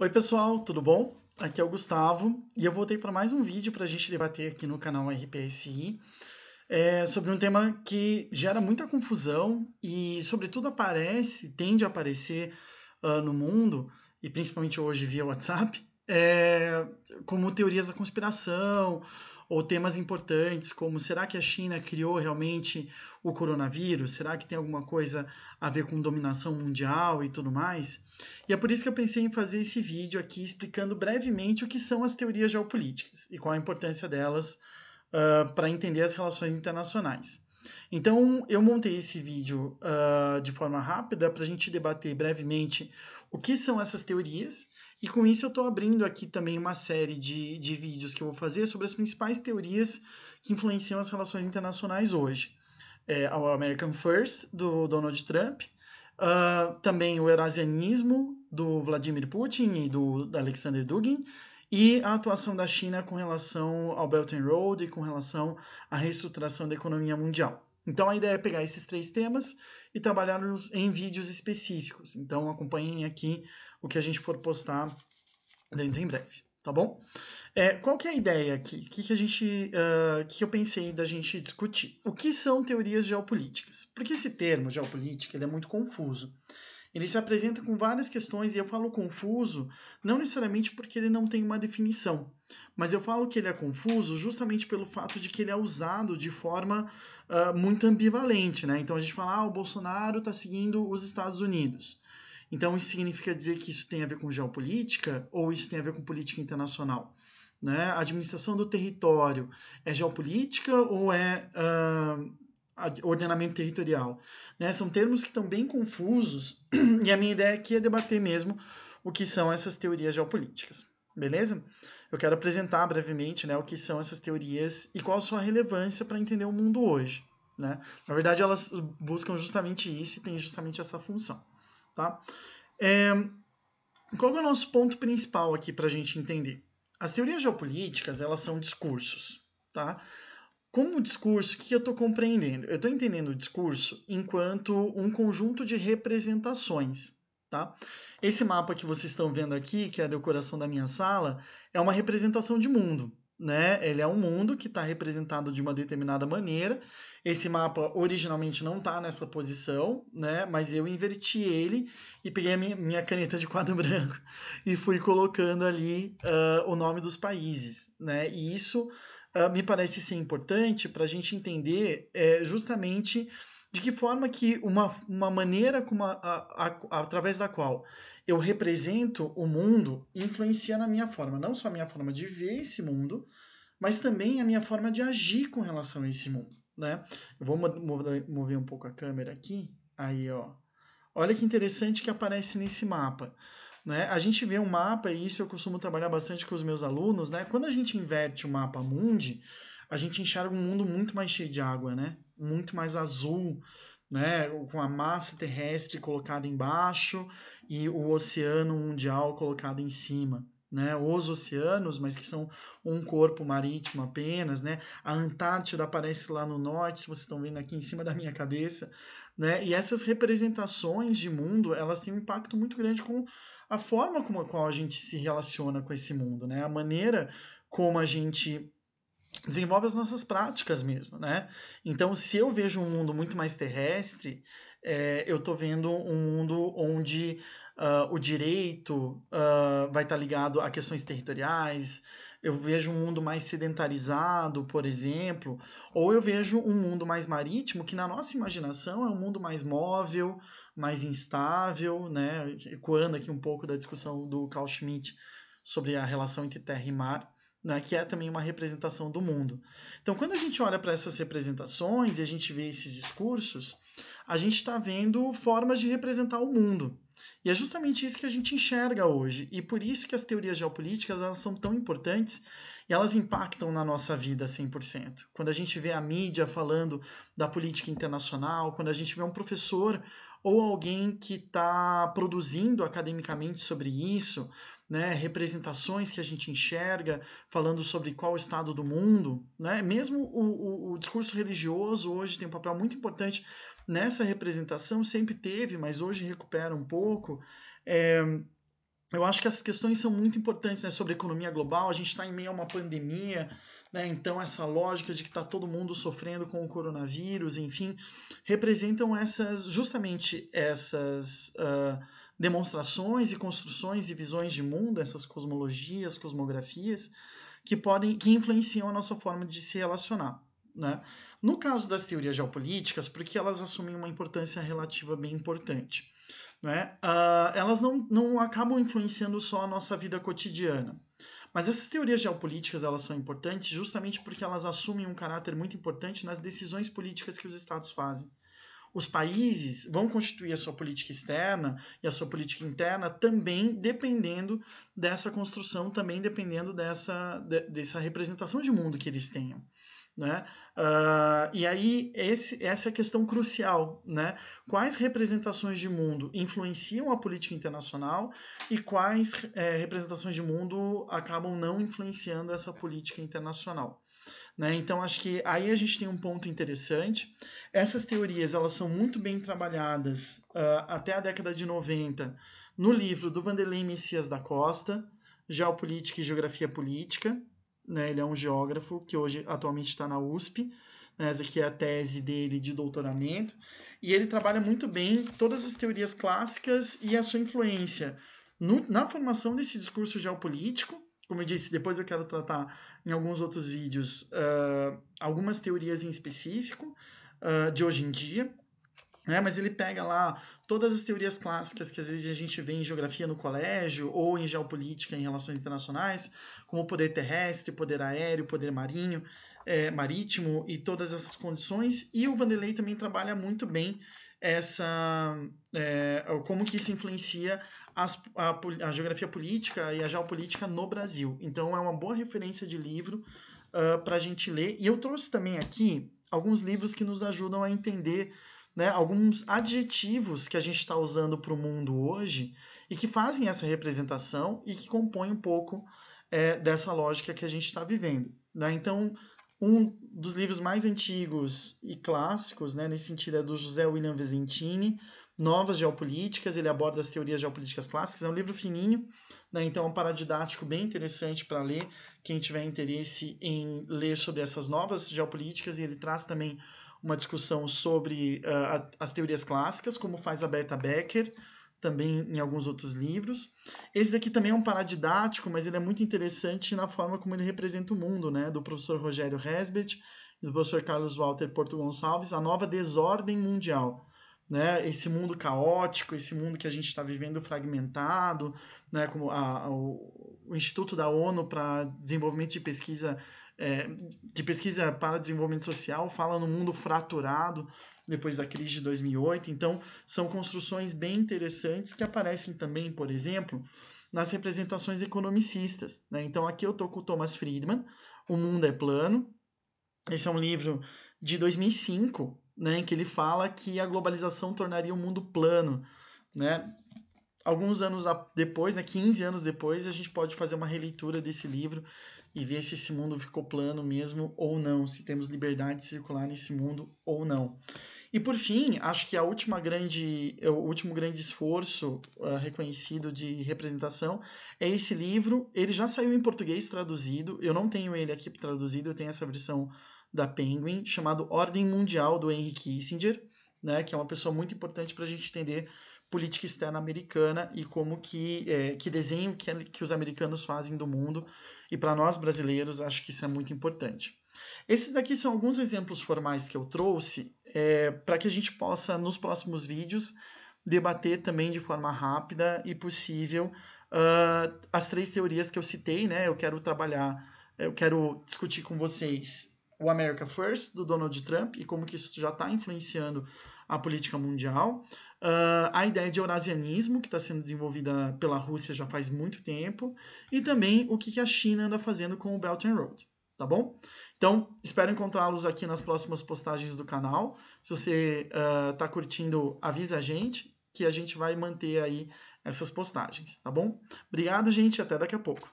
Oi, pessoal, tudo bom? Aqui é o Gustavo e eu voltei para mais um vídeo para a gente debater aqui no canal RPSI sobre um tema que gera muita confusão e, sobretudo, tende a aparecer no mundo, e principalmente hoje via WhatsApp, como teorias da conspiração ou temas importantes como será que a China criou realmente o coronavírus? Será que tem alguma coisa a ver com dominação mundial e tudo mais? E é por isso que eu pensei em fazer esse vídeo aqui explicando brevemente o que são as teorias geopolíticas e qual a importância delas para entender as relações internacionais. Então, eu montei esse vídeo de forma rápida para a gente debater brevemente o que são essas teorias, e com isso eu estou abrindo aqui também uma série de vídeos que eu vou fazer sobre as principais teorias que influenciam as relações internacionais hoje. O American First, do Donald Trump, também o Eurasianismo, do Vladimir Putin e do Alexander Dugin, e a atuação da China com relação ao Belt and Road e com relação à reestruturação da economia mundial. Então a ideia é pegar esses três temas e trabalhá-los em vídeos específicos. Então acompanhem aqui o que a gente for postar dentro em breve, tá bom? Qual que é a ideia aqui? Que eu pensei da gente discutir? O que são teorias geopolíticas? Porque esse termo geopolítica ele é muito confuso. Ele se apresenta com várias questões, e eu falo confuso não necessariamente porque ele não tem uma definição, mas eu falo que ele é confuso justamente pelo fato de que ele é usado de forma muito ambivalente, né? Então a gente fala, o Bolsonaro está seguindo os Estados Unidos. Então isso significa dizer que isso tem a ver com geopolítica ou isso tem a ver com política internacional? Né? A administração do território é geopolítica ou é ordenamento territorial? Né? São termos que estão bem confusos e a minha ideia aqui é debater mesmo o que são essas teorias geopolíticas. Beleza? Eu quero apresentar brevemente, né, o que são essas teorias e qual a sua relevância para entender o mundo hoje. Né? Na verdade, elas buscam justamente isso e têm justamente essa função. Tá? Qual é o nosso ponto principal aqui para a gente entender? As teorias geopolíticas, elas são discursos, tá? Como discurso, o que eu estou compreendendo? Eu estou entendendo o discurso enquanto um conjunto de representações, tá? Esse mapa que vocês estão vendo aqui, que é a decoração da minha sala, é uma representação de mundo, né? Ele é um mundo que está representado de uma determinada maneira. Esse mapa originalmente não está nessa posição, né? Mas eu inverti ele e peguei a minha caneta de quadro branco e fui colocando ali o nome dos países, né? E isso me parece ser importante para a gente entender justamente de que forma que uma maneira através da qual eu represento o mundo influencia na minha forma, não só a minha forma de ver esse mundo, mas também a minha forma de agir com relação a esse mundo, né? Eu vou mover um pouco a câmera aqui, aí ó. Olha que interessante que aparece nesse mapa. Né? A gente vê um mapa, e isso eu costumo trabalhar bastante com os meus alunos, né? Quando a gente inverte o mapa mundi, a gente enxerga um mundo muito mais cheio de água, né? Muito mais azul, né? Com a massa terrestre colocada embaixo e o oceano mundial colocado em cima. Né, os oceanos, mas que são um corpo marítimo apenas, né? A Antártida aparece lá no norte, se vocês estão vendo aqui em cima da minha cabeça, né? E essas representações de mundo, elas têm um impacto muito grande com a forma como a qual a gente se relaciona com esse mundo, né? A maneira como a gente desenvolve as nossas práticas mesmo, né? Então, se eu vejo um mundo muito mais terrestre, eu estou vendo um mundo onde o direito vai estar ligado a questões territoriais. Eu vejo um mundo mais sedentarizado, por exemplo, ou eu vejo um mundo mais marítimo, que na nossa imaginação é um mundo mais móvel, mais instável, né? Ecoando aqui um pouco da discussão do Carl Schmitt sobre a relação entre terra e mar, né, que é também uma representação do mundo. Então, quando a gente olha para essas representações e a gente vê esses discursos, a gente está vendo formas de representar o mundo. E é justamente isso que a gente enxerga hoje. E por isso que as teorias geopolíticas elas são tão importantes e elas impactam na nossa vida 100%. Quando a gente vê a mídia falando da política internacional, quando a gente vê um professor ou alguém que está produzindo academicamente sobre isso, né, representações que a gente enxerga, falando sobre qual o estado do mundo, né? Mesmo o discurso religioso hoje tem um papel muito importante nessa representação, sempre teve, mas hoje recupera um pouco. eu acho que essas questões são muito importantes, né, sobre economia global. A gente está em meio a uma pandemia, né, então essa lógica de que está todo mundo sofrendo com o coronavírus, enfim, representam justamente essas demonstrações e construções e visões de mundo, essas cosmologias, cosmografias, que influenciam a nossa forma de se relacionar. Né? No caso das teorias geopolíticas, porque elas assumem uma importância relativa bem importante. Né? Elas não acabam influenciando só a nossa vida cotidiana. Mas essas teorias geopolíticas elas são importantes justamente porque elas assumem um caráter muito importante nas decisões políticas que os estados fazem. Os países vão constituir a sua política externa e a sua política interna também dependendo dessa construção, também dependendo dessa representação de mundo que eles tenham. Né? E aí, essa é a questão crucial. Né? Quais representações de mundo influenciam a política internacional e quais representações de mundo acabam não influenciando essa política internacional? Né? Então, acho que aí a gente tem um ponto interessante. Essas teorias elas são muito bem trabalhadas até a década de 90 no livro do Vanderlei Messias da Costa, Geopolítica e Geografia Política. Né? Ele é um geógrafo que hoje atualmente está na USP. Né? Essa aqui é a tese dele de doutoramento. E ele trabalha muito bem todas as teorias clássicas e a sua influência na formação desse discurso geopolítico. Como eu disse, depois eu quero tratar em alguns outros vídeos algumas teorias em específico de hoje em dia, né? Mas ele pega lá todas as teorias clássicas que às vezes a gente vê em geografia no colégio ou em geopolítica em relações internacionais, como poder terrestre, poder aéreo, poder marinho, marítimo e todas essas condições. E o Vanderlei também trabalha muito bem como que isso influencia a geografia política e a geopolítica no Brasil. Então é uma boa referência de livro para a gente ler. E eu trouxe também aqui alguns livros que nos ajudam a entender, né, alguns adjetivos que a gente está usando para o mundo hoje e que fazem essa representação e que compõem um pouco dessa lógica que a gente está vivendo. Né? Então, um dos livros mais antigos e clássicos, né, nesse sentido, é do José William Vizzentini, Novas Geopolíticas. Ele aborda as teorias geopolíticas clássicas. É um livro fininho, né, então é um paradidático bem interessante para ler, quem tiver interesse em ler sobre essas novas geopolíticas. E ele traz também uma discussão sobre as teorias clássicas, como faz a Berta Becker, também em alguns outros livros. Esse daqui também é um paradidático, mas ele é muito interessante na forma como ele representa o mundo, né? Do professor Rogério Resbert e do professor Carlos Walter Porto Gonçalves, A Nova Desordem Mundial. Né? Esse mundo caótico, esse mundo que a gente está vivendo fragmentado, né? Como o Instituto da ONU para Desenvolvimento de Pesquisa para Desenvolvimento Social fala no mundo fraturado depois da crise de 2008. Então, são construções bem interessantes que aparecem também, por exemplo, nas representações economicistas. Né? Então, aqui eu estou com o Thomas Friedman, O Mundo é Plano. Esse é um livro de 2005, né, em que ele fala que a globalização tornaria o mundo plano. Né? Alguns anos depois, né, 15 anos depois, a gente pode fazer uma releitura desse livro e ver se esse mundo ficou plano mesmo ou não, se temos liberdade de circular nesse mundo ou não. E por fim, acho que o último grande esforço reconhecido de representação é esse livro. Ele já saiu em português traduzido, eu não tenho ele aqui traduzido, eu tenho essa versão da Penguin, chamado Ordem Mundial, do Henry Kissinger, né, que é uma pessoa muito importante para a gente entender política externa americana e como que desenho que os americanos fazem do mundo. E para nós brasileiros, acho que isso é muito importante. Esses daqui são alguns exemplos formais que eu trouxe para que a gente possa, nos próximos vídeos, debater também de forma rápida e possível as três teorias que eu citei. Né? Eu quero discutir com vocês o America First, do Donald Trump, e como que isso já está influenciando a política mundial. A ideia de eurasianismo, que está sendo desenvolvida pela Rússia já faz muito tempo. E também o que a China anda fazendo com o Belt and Road. Tá bom? Então, espero encontrá-los aqui nas próximas postagens do canal. Se você está curtindo, avisa a gente, que a gente vai manter aí essas postagens, tá bom? Obrigado, gente, até daqui a pouco.